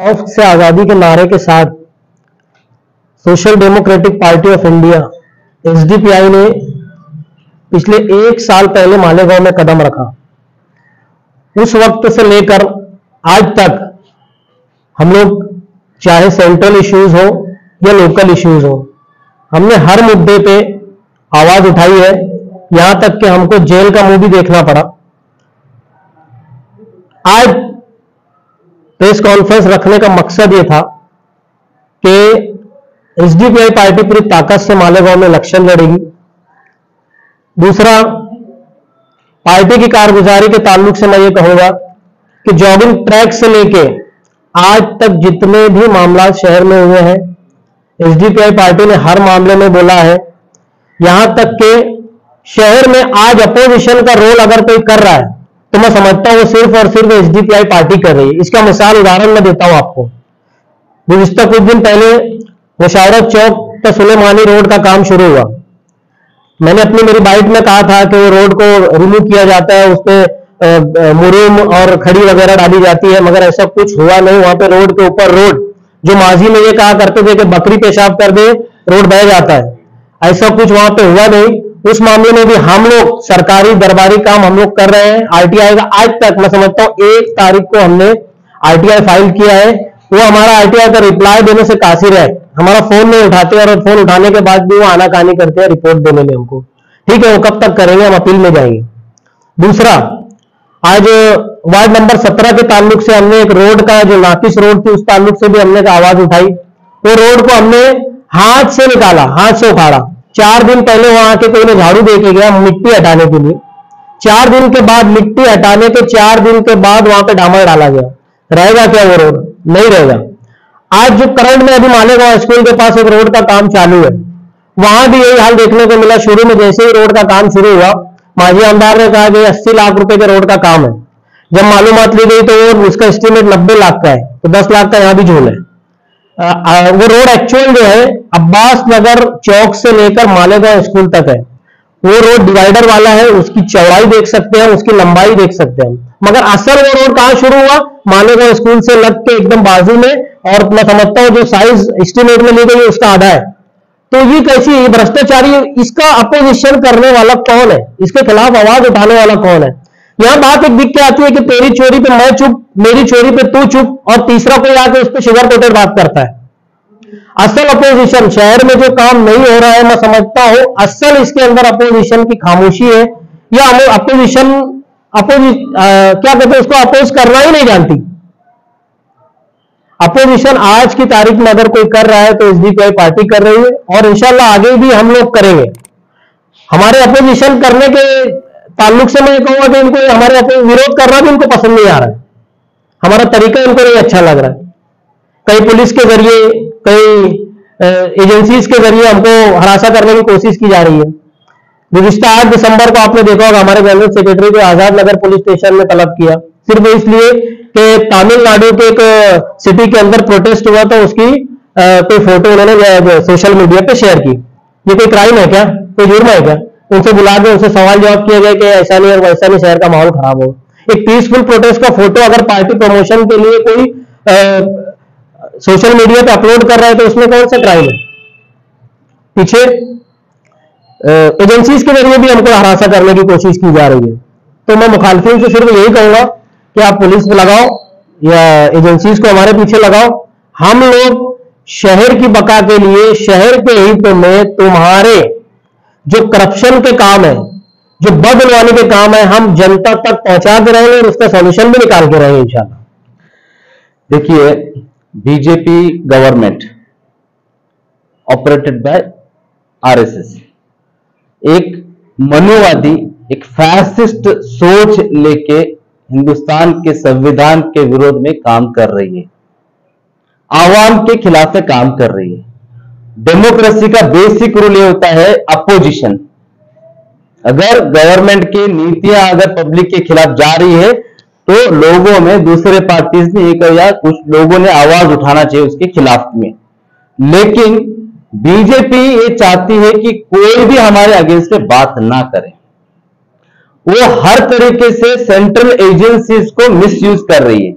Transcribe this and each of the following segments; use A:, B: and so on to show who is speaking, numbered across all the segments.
A: Of से आजादी के नारे के साथ social democratic party of India SDPI ने पिछले 1 साल पहले मालेगांव में कदम रखा। उस वक्त से लेकर आज तक हम लोग चाहे सेंट्रल इश्यूज हो या लोकल इश्यूज हो, हमने हर मुद्दे पे आवाज उठाई है, यहां तक कि हमको जेल का मुंह भी देखना पड़ा। आज प्रेस कॉन्फ्रेंस रखने का मकसद यह था कि एसडीपीआई पार्टी पूरी ताकत से मालेगांव में इलेक्शन लड़ेगी। दूसरा, पार्टी की कारगुजारी के ताल्लुक से मैं ये कहूंगा कि जॉगिंग ट्रैक से लेके आज तक जितने भी मामला शहर में हुए हैं, एसडीपीआई पार्टी ने हर मामले में बोला है। यहां तक कि शहर में आज अपोजिशन का रोल अगर कोई कर रहा है तो मैं समझता हूं वो सिर्फ और सिर्फ एसडीपीआई पार्टी कर रही है। इसका मिसाल उदाहरण मैं देता हूं आपको। गुज़िश्ता कुछ दिन पहले मुशावरत चौक पर सुलेमानी रोड का काम शुरू हुआ। मैंने अपनी मेरी बाइट में कहा था कि वो रोड को रिमूव किया जाता है, उस पर मुरूम और खड़ी वगैरह डाली जाती है, मगर ऐसा कुछ हुआ नहीं। वहां पे रोड के ऊपर रोड, जो माजी में ये कहा करते थे कि बकरी पेशाब कर दे रोड बह जाता है, ऐसा कुछ वहां पे हुआ नहीं। उस मामले में भी हम लोग सरकारी दरबारी काम हम लोग कर रहे हैं। आरटीआई का आज तक मैं समझता हूं 1 तारीख को हमने आरटीआई फाइल किया है। वो हमारा आरटीआई का रिप्लाई देने से कासिर है, हमारा फोन नहीं उठाते और फोन उठाने के बाद भी वो आनाकानी करते हैं रिपोर्ट देने में हमको। ठीक है, वो कब तक करेंगे, हम अपील में जाएंगे। दूसरा, आज वार्ड नंबर 17 के ताल्लुक से हमने एक रोड का, जो नाकिस रोड थी, उस ताल्लुक से भी हमने आवाज उठाई। वो रोड को हमने हाथ से निकाला, हाथ से उखाड़ा। 4 दिन पहले वहां के कोई ने झाड़ू दे के गया मिट्टी हटाने के लिए। 4 दिन के बाद मिट्टी हटाने के 4 दिन के बाद वहां पे डामर डाला गया। रहेगा क्या वो रोड? नहीं रहेगा। आज जो करंट में अभी मालेगांव स्कूल के पास एक रोड का काम चालू है, वहां भी यही हाल देखने को मिला। शुरू में जैसे ही रोड का काम शुरू हुआ, माजी आमदार ने कहा कि 80 लाख रुपए के रोड का काम है। जब मालूमात ली गई तो उसका एस्टीमेट 90 लाख का है, तो 10 लाख का यहां भी झोल है। वो रोड एक्चुअल जो है अब्बास नगर चौक से लेकर मालेगांव स्कूल तक है। वो रोड डिवाइडर वाला है, उसकी चौड़ाई देख सकते हैं, उसकी लंबाई देख सकते हैं, मगर असल वो रोड कहां शुरू हुआ? मालेगांव स्कूल से लग के एकदम बाजू में। और मैं समझता हूं जो साइज एस्टीमेट में ली गई है उसका आधा है। तो ये कैसी भ्रष्टाचारी, इसका अपोजिशन करने वाला कौन है? इसके खिलाफ आवाज उठाने वाला कौन है? यहां बात एक दिख के आती है कि तेरी चोरी पे मैं चुप, मेरी चोरी पे तू चुप, और तीसरा कोई आके उस पर शुगर कोटेड बात करता है। असल अपोजिशन शहर में जो काम नहीं हो रहा है, मैं समझता हूं असल इसके अंदर अपोजिशन की खामोशी है, या अपोजिशन क्या कहते हैं उसको, अपोज करना ही नहीं जानती। अपोजिशन आज की तारीख में अगर कोई कर रहा है तो एसडीपीआई पार्टी कर रही है, और इंशाल्लाह आगे भी हम लोग करेंगे। हमारे अपोजिशन करने के ताल्लुक से मैं कहूंगा कि इनको हमारे विरोध करना भी इनको पसंद नहीं आ रहा है, हमारा तरीका इनको नहीं अच्छा लग रहा है। कई पुलिस के जरिए, कई एजेंसीज के जरिए हमको हरासा करने की कोशिश की जा रही है। गुज़िश्ता 8 दिसंबर को आपने देखा होगा हमारे जनरल सेक्रेटरी को आजाद नगर पुलिस स्टेशन में तलब किया, सिर्फ इसलिए कि तमिलनाडु के एक सिटी के अंदर प्रोटेस्ट हुआ, तो उसकी कोई फोटो उन्होंने सोशल मीडिया पे शेयर की। ये कोई क्राइम है क्या? कोई जुर्म है क्या? उनसे बुला के उनसे सवाल जवाब किया गया कि ऐसा नहीं और वैसा नहीं, शहर का माहौल खराब हो। एक पीसफुल प्रोटेस्ट का फोटो अगर पार्टी प्रमोशन के लिए कोई सोशल मीडिया पे अपलोड कर रहा है तो उसमें कौन सा क्राइम है? पीछे एजेंसीज के जरिए भी हमको हरासा करने की कोशिश की जा रही है। तो मैं मुखालफिन से सिर्फ यही कहूंगा कि आप पुलिस पे लगाओ या एजेंसीज को हमारे पीछे लगाओ। हम लोग शहर की बका के लिए, शहर के हित में तुम्हारे जो करप्शन के काम है, जो बदलवाने के काम है, हम जनता तक पहुंचा के रहेंगे और उसका सॉल्यूशन भी निकाल के रहेंगे इंशाल्लाह।
B: देखिए, BJP government operated by RSS एक मनुवादी, एक फैसिस्ट सोच लेके हिंदुस्तान के संविधान के विरोध में काम कर रही है, आवाम के खिलाफ में काम कर रही है। डेमोक्रेसी का बेसिक रूल ये होता है अपोजिशन। अगर गवर्नमेंट की नीतियां अगर पब्लिक के खिलाफ जा रही है तो लोगों में, दूसरे पार्टीज ने एक या कुछ लोगों ने आवाज उठाना चाहिए उसके खिलाफ में। लेकिन बीजेपी ये चाहती है कि कोई भी हमारे अगेंस्ट में बात ना करे। वो हर तरीके से सेंट्रल एजेंसीज को मिसयूज कर रही है,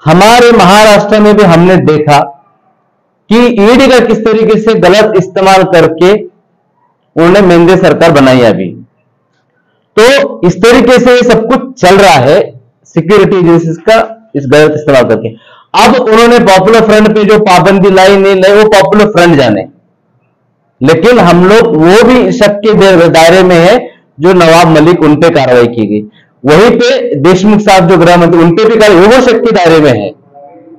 B: हमारे महाराष्ट्र में भी हमने देखा कि ईडी का किस तरीके से गलत इस्तेमाल करके उन्होंने मेंदे सरकार बनाई अभी। तो इस तरीके से सब कुछ चल रहा है सिक्योरिटी एजेंसीज का इस गलत इस्तेमाल करके। अब उन्होंने पॉपुलर फ्रंट पे जो पाबंदी लाई नहीं लाई वो पॉपुलर फ्रंट जाने, लेकिन हम लोग वो भी शक के दायरे में है जो नवाब मलिक उन पे कार्रवाई की गई, वहीं पे देशमुख साहब जो गृह मंत्री उन पे भी कार्रवाई वो शक के दायरे में है,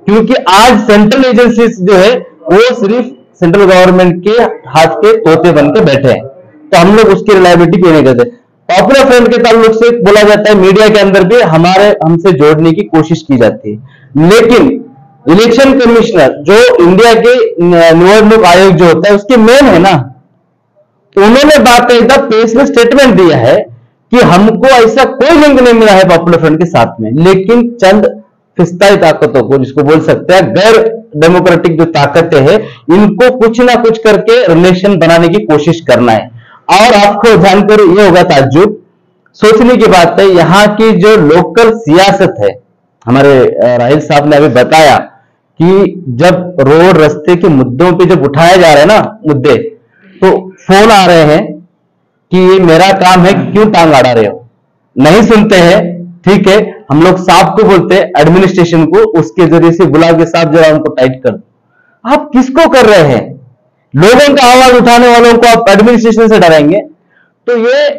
B: क्योंकि आज सेंट्रल एजेंसीज जो है वो सिर्फ सेंट्रल गवर्नमेंट के हाथ के तोते बन के बैठे हैं, तो हम लोग उसकी रिलायबिलिटी पे नहीं करते। पॉपुलर फ्रंट के ताल्लुक से बोला जाता है मीडिया के अंदर भी हमसे जोड़ने की कोशिश की जाती है, लेकिन इलेक्शन कमिश्नर जो इंडिया के निवडणूक आयोग जो होता है उसके मेन है ना, उन्होंने बाकायदा प्रेस में स्टेटमेंट दिया है कि हमको ऐसा कोई लिंक नहीं मिला है पॉपुलर फ्रंट के साथ में, लेकिन चंद फिस्ताई ताकतों को जिसको बोल सकते हैं गैर डेमोक्रेटिक जो ताकतें हैं इनको कुछ ना कुछ करके रिलेशन बनाने की कोशिश करना है। और आपको जानकर ये होगा ताज्जुब, सोचने की बात है, यहाँ की जो लोकल सियासत है, हमारे राहिल साहब ने अभी बताया कि जब रोड रास्ते के मुद्दों पे जब उठाए जा रहे हैं ना मुद्दे, तो फोन आ रहे हैं कि ये मेरा काम है, क्यों टांग अड़ा रहे हो, नहीं सुनते हैं, ठीक है हम लोग साहब को बोलते हैं एडमिनिस्ट्रेशन को, उसके जरिए से बुला के साहब जरा उनको टाइट कर दो। आप किसको कर रहे हैं? लोगों का आवाज उठाने वालों को आप एडमिनिस्ट्रेशन से डराएंगे? तो ये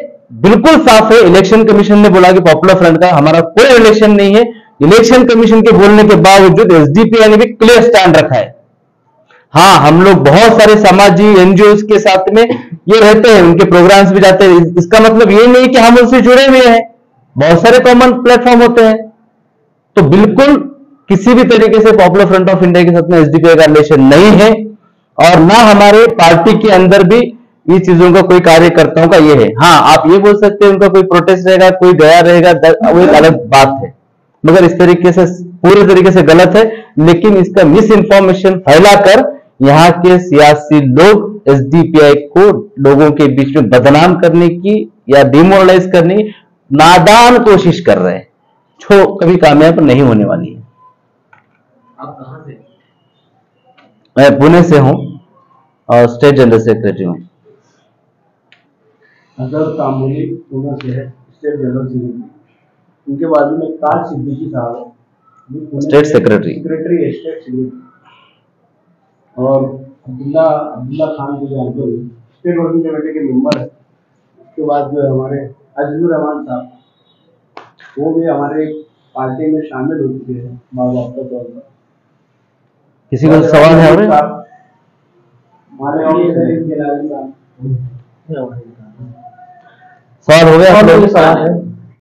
B: बिल्कुल साफ है, इलेक्शन कमीशन ने बोला कि पॉपुलर फ्रंट का हमारा कोई रिलेशन नहीं है। इलेक्शन कमीशन के बोलने के बावजूद एसडीपीआई ने भी क्लियर स्टैंड रखा है। हाँ, हम लोग बहुत सारे सामाजिक एनजीओ के साथ में ये रहते हैं, उनके प्रोग्राम्स भी जाते हैं, इसका मतलब ये नहीं कि हम उनसे जुड़े हुए हैं, बहुत सारे कॉमन प्लेटफॉर्म होते हैं। तो बिल्कुल किसी भी तरीके से पॉपुलर फ्रंट ऑफ इंडिया के साथ में एसडीपीआई का रिलेशन नहीं है, और ना हमारे पार्टी के अंदर भी ये चीजों का कोई कार्यकर्ताओं का ये है। हाँ, आप ये बोल सकते हैं उनका कोई प्रोटेस्ट रहेगा, कोई गया रहेगा, वो एक अलग बात है, मगर इस तरीके से पूरे तरीके से गलत है। लेकिन इसका मिस इंफॉर्मेशन फैलाकर यहाँ के सियासी लोग एसडीपीआई को लोगों के बीच में बदनाम करने की या डिमोरलाइज करने की नादान कोशिश कर रहे हैं, जो कभी कामयाब नहीं होने वाली है।
C: आप कहां से?
B: मैं पुणे से हूं और स्टेट जनरल सेक्रेटरी हूं।
C: अजहर तामुली पुणे से है, स्टेट जनरल सेक्रेटरी। उनके बाजू में ताज सिद्दीकी साहब है,
B: स्टेट सेक्रेटरी
C: है, स्टेट सेक्रेटरी। और अब्दुल्ला खान को जानते हो, स्टेट वर्किंग कमेटी के मेंबर है। उसके बाद जो है हमारे अजमुर रहमान साहब, वो भी हमारे पार्टी में शामिल हो चुके हैं बाकायदा तौर पर।
B: किसी को सवाल है?
C: हमारे
B: सवाल हो गया?
A: सवाल है।